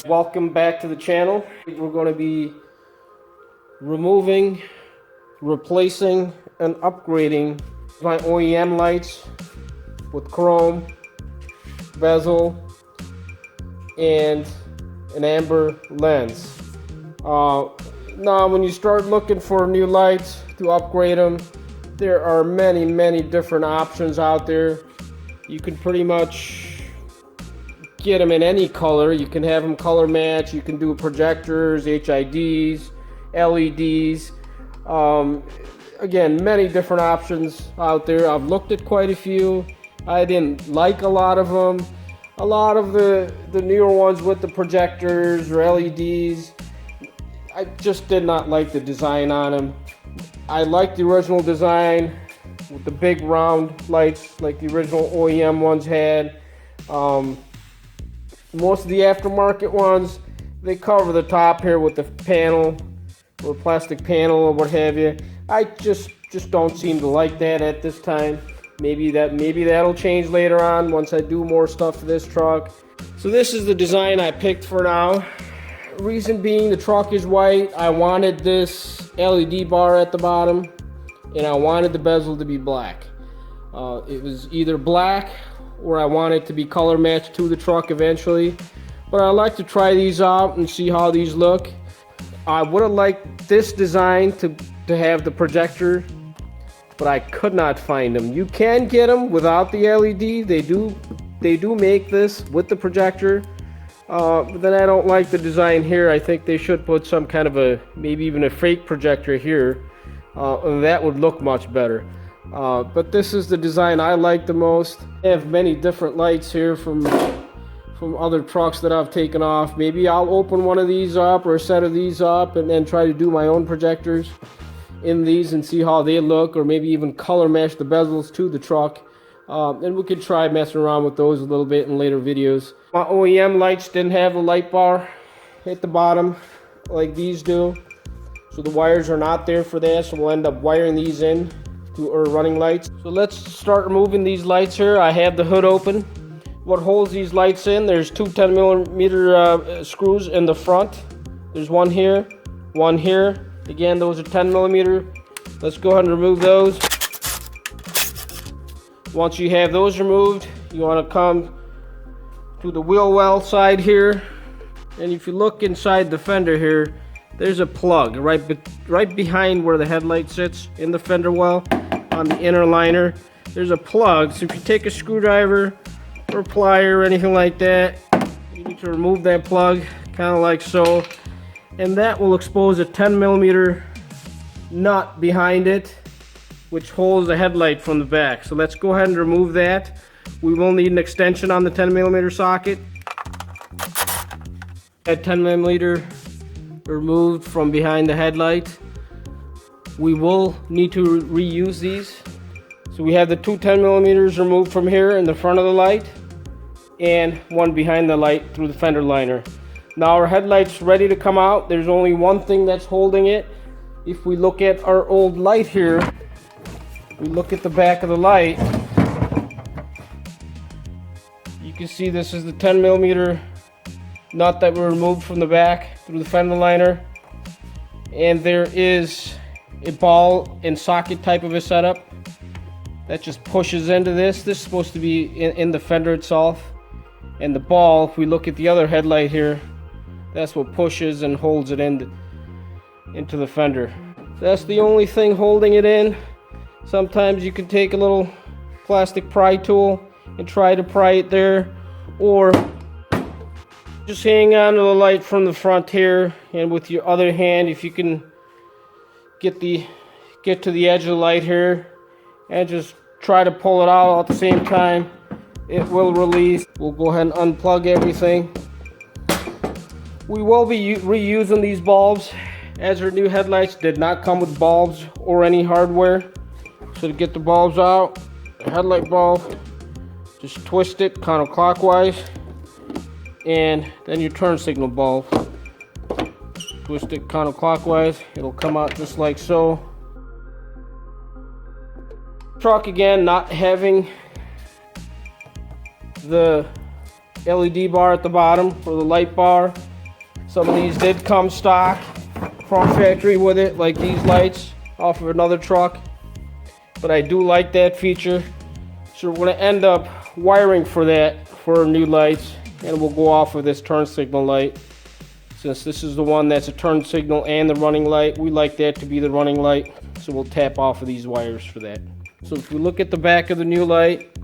Welcome back to the channel. We're going to be removing, replacing, and upgrading my OEM lights with chrome, bezel, and an amber lens. Now when you start looking for new lights to upgrade them, there are many different options out there. You can pretty much get them in any color. You can have them color match. You can do projectors, HIDs, LEDs. Again, many different options out there. I've looked at quite a few. I didn't like a lot of them. A lot of the newer ones with the projectors or LEDs, I just did not like the design on them. I like the original design with the big round lights like the original OEM ones had. Most of the aftermarket ones, they cover the top here with the panel or plastic panel or what have you. I just don't seem to like that at this time. Maybe that'll change later on once I do more stuff to this truck. So this is the design I picked for now. Reason being, the truck is white. I wanted this LED bar at the bottom, and I wanted the bezel to be black. It was either black or I want it to be color matched to the truck eventually. But I like to try these out and see how these look. I would have liked this design to have the projector, but I could not find them. You can get them without the LED. They do make this with the projector. But then I don't like the design here. I think they should put some kind of maybe even a fake projector here. And that would look much better. But this is the design I like the most. I have many different lights here from other trucks that I've taken off. Maybe I'll open one of these up or a set of these up and then try to do my own projectors in these and see how they look, or maybe even color match the bezels to the truck. And we could try messing around with those a little bit in later videos. My OEM lights didn't have a light bar at the bottom like these do. So the wires are not there for that, so we'll end up wiring these in to our running lights. So let's start removing these lights here. I have the hood open. What holds these lights in, there's two 10mm screws in the front. There's one here, one here. Again, those are 10mm. Let's go ahead and remove those. Once you have those removed, you want to come to the wheel well side here. And if you look inside the fender here, there's a plug right behind where the headlight sits in the fender well on the inner liner. There's a plug, so if you take a screwdriver or plier or anything like that, you need to remove that plug, kind of like so, and that will expose a 10mm nut behind it, which holds the headlight from the back. So let's go ahead and remove that. We will need an extension on the 10mm socket. That 10mm removed from behind the headlight. We will need to reuse these. So we have the two 10mm removed from here in the front of the light and one behind the light through the fender liner. Now our headlight's ready to come out. There's only one thing that's holding it. If we look at our old light here, we look at the back of the light, you can see this is the 10mm nut that we removed from the back through the fender liner, and there is a ball and socket type of a setup that just pushes into this. This is supposed to be in the fender itself, and the ball, if we look at the other headlight here, that's what pushes and holds it into the fender. That's the only thing holding it in. Sometimes you can take a little plastic pry tool and try to pry it there, or just hang on to the light from the front here, and with your other hand, if you can get to the edge of the light here and just try to pull it out at the same time, it will release. We'll go ahead and unplug everything. We will be reusing these bulbs, as our new headlights did not come with bulbs or any hardware. So to get the bulbs out, the headlight bulb, just twist it counterclockwise, and then your turn signal bulb, twist it counterclockwise, it'll come out just like so. Truck again not having the LED bar at the bottom for the light bar. Some of these did come stock from factory with it, like these lights off of another truck. But I do like that feature. So we're going to end up wiring for that for our new lights, and we'll go off of this turn signal light. Since this is the one that's a turn signal and the running light, we like that to be the running light. So we'll tap off of these wires for that. So if we look at the back of the new light,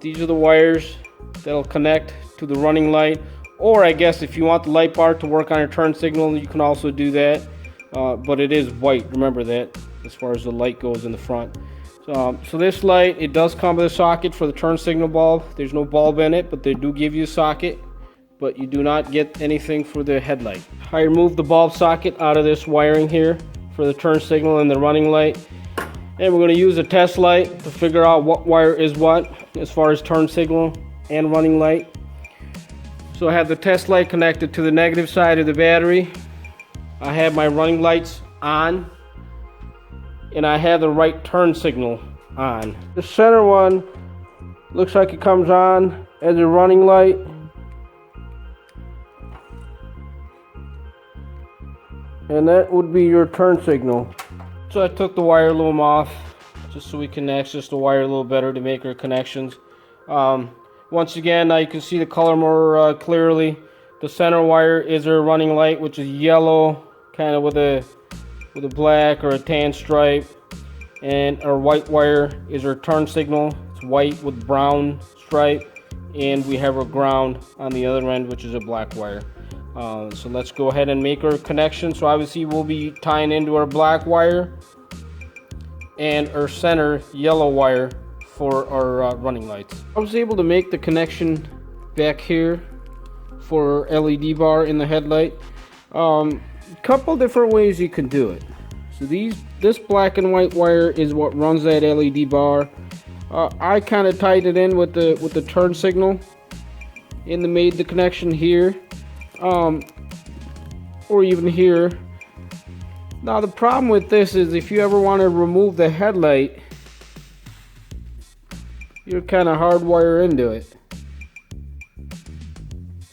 these are the wires that'll connect to the running light. Or I guess if you want the light bar to work on your turn signal, you can also do that. But it is white, remember that, as far as the light goes in the front. So this light, it does come with a socket for the turn signal bulb. There's no bulb in it, but they do give you a socket. But you do not get anything for the headlight. I removed the bulb socket out of this wiring here for the turn signal and the running light. And we're going to use a test light to figure out what wire is what as far as turn signal and running light. So I have the test light connected to the negative side of the battery. I have my running lights on, and I have the right turn signal on. The center one looks like it comes on as a running light. And that would be your turn signal. So I took the wire loom off just so we can access the wire a little better to make our connections. Once again, now you can see the color more clearly. The center wire is our running light, which is yellow, kind of with a black or a tan stripe. And our white wire is our turn signal. It's white with brown stripe. And we have our ground on the other end, which is a black wire. So let's go ahead and make our connection. So obviously we'll be tying into our black wire and our center yellow wire for our running lights. I was able to make the connection back here for our LED bar in the headlight. Couple different ways you can do it. So this black and white wire is what runs that LED bar. I kind of tied it in with the turn signal and made the connection here. Or even here. Now the problem with this is if you ever want to remove the headlight, you're kind of hardwire into it.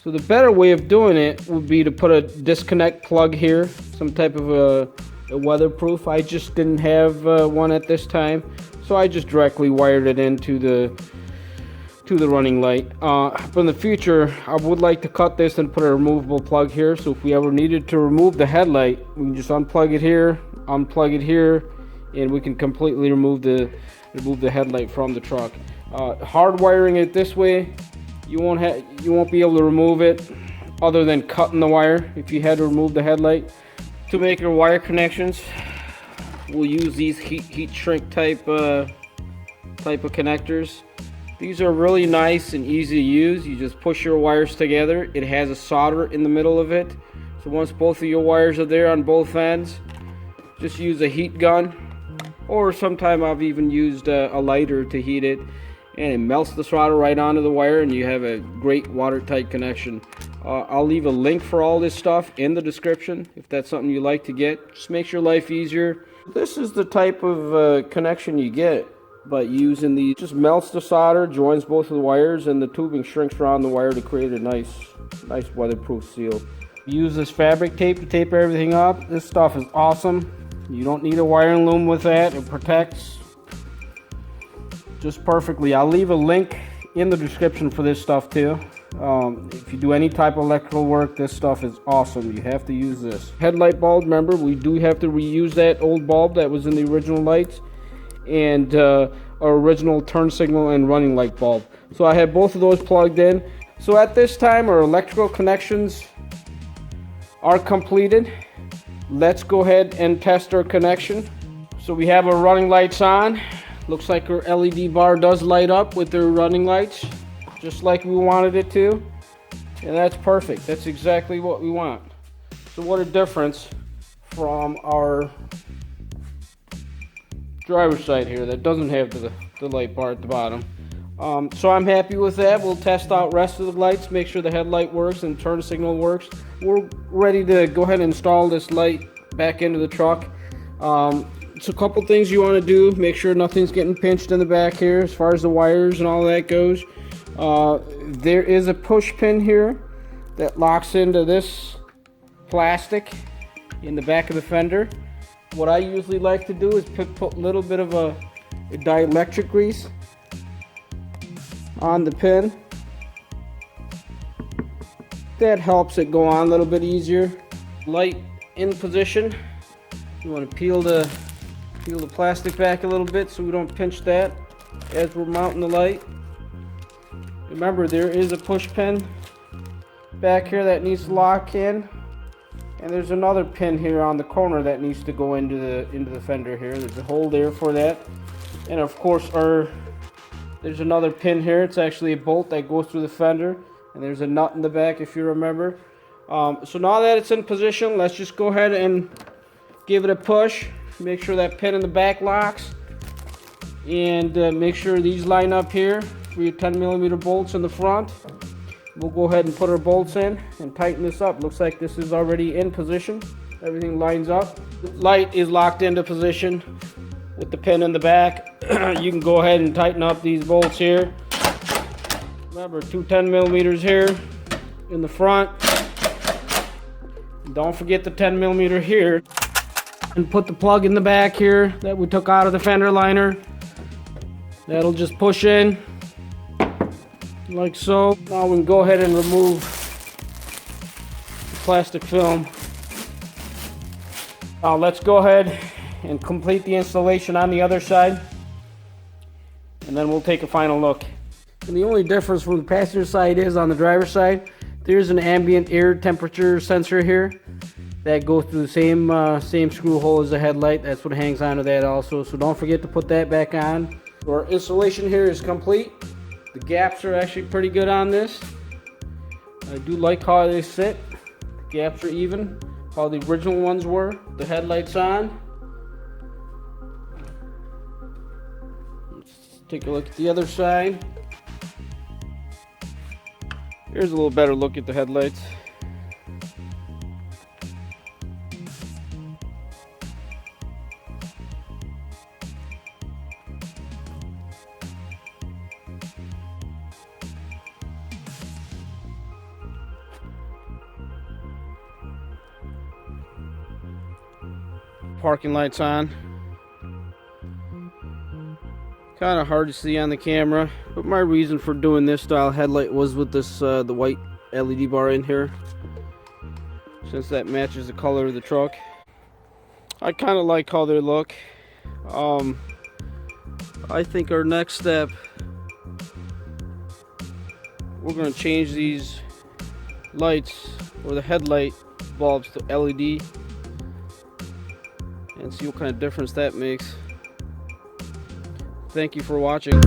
So the better way of doing it would be to put a disconnect plug here, some type of a weatherproof. I just didn't have one at this time, so I just directly wired it into the running light. But in the future, I would like to cut this and put a removable plug here, so if we ever needed to remove the headlight, we can just unplug it here, and we can completely remove the headlight from the truck. Hard wiring it this way, you won't be able to remove it other than cutting the wire if you had to remove the headlight. To make our wire connections, we'll use these heat shrink type of connectors. These are really nice and easy to use. You just push your wires together. It has a solder in the middle of it. So once both of your wires are there on both ends, just use a heat gun. Or sometime I've even used a lighter to heat it. And it melts the solder right onto the wire, and you have a great watertight connection. I'll leave a link for all this stuff in the description if that's something you like to get. Just makes your life easier. This is the type of connection you get. But using these, just melts the solder, joins both of the wires, and the tubing shrinks around the wire to create a nice weatherproof seal. Use this fabric tape to tape everything up. This stuff is awesome. You don't need a wiring loom with that. It protects just perfectly. I'll leave a link in the description for this stuff too. If you do any type of electrical work, this stuff is awesome. You have to use this. Headlight bulb, remember, we do have to reuse that old bulb that was in the original lights. And our original turn signal and running light bulb. So I have both of those plugged in. So at this time our electrical connections are completed. Let's go ahead and test our connection. So we have our running lights on. Looks like our LED bar does light up with their running lights, just like we wanted it to. And that's perfect. That's exactly what we want. So what a difference from our driver's side here that doesn't have the light bar at the bottom. So I'm happy with that. We'll test out rest of the lights, make sure the headlight works and turn signal works. We're ready to go ahead and install this light back into the truck. So a couple things you want to do. Make sure nothing's getting pinched in the back here as far as the wires and all that goes. There is a push pin here that locks into this plastic in the back of the fender. What I usually like to do is put a little bit of a dielectric grease on the pin. That helps it go on a little bit easier. Light in position. You want to peel the plastic back a little bit so we don't pinch that as we're mounting the light. Remember, there is a push pin back here that needs to lock in, and there's another pin here on the corner that needs to go into the fender here. There's a hole there for that, and of course there's another pin here. It's actually a bolt that goes through the fender, and there's a nut in the back if you remember. So now that it's in position, let's just go ahead and give it a push. Make sure that pin in the back locks, and make sure these line up here for your 10mm bolts in the front. We'll go ahead and put our bolts in and tighten this up. Looks like this is already in position. Everything lines up. The light is locked into position with the pin in the back. You can go ahead and tighten up these bolts here. Remember, 2 10mm here in the front. And don't forget the 10mm here. And put the plug in the back here that we took out of the fender liner. That'll just push in like so. Now we can go ahead and remove the plastic film. Now let's go ahead and complete the installation on the other side, and then we'll take a final look. And the only difference from the passenger side is on the driver's side, there's an ambient air temperature sensor here that goes through the same screw hole as the headlight. That's what hangs onto that also, so don't forget to put that back on. So our installation here is complete. The gaps are actually pretty good on this. I do like how they sit. The gaps are even, how the original ones were. The headlights on. Let's take a look at the other side. Here's a little better look at the headlights. Parking lights on. Kind of hard to see on the camera, but my reason for doing this style headlight was with this the white LED bar in here, since that matches the color of the truck. I kind of like how they look. I think our next step, we're going to change these lights or the headlight bulbs to LED and see what kind of difference that makes. Thank you for watching.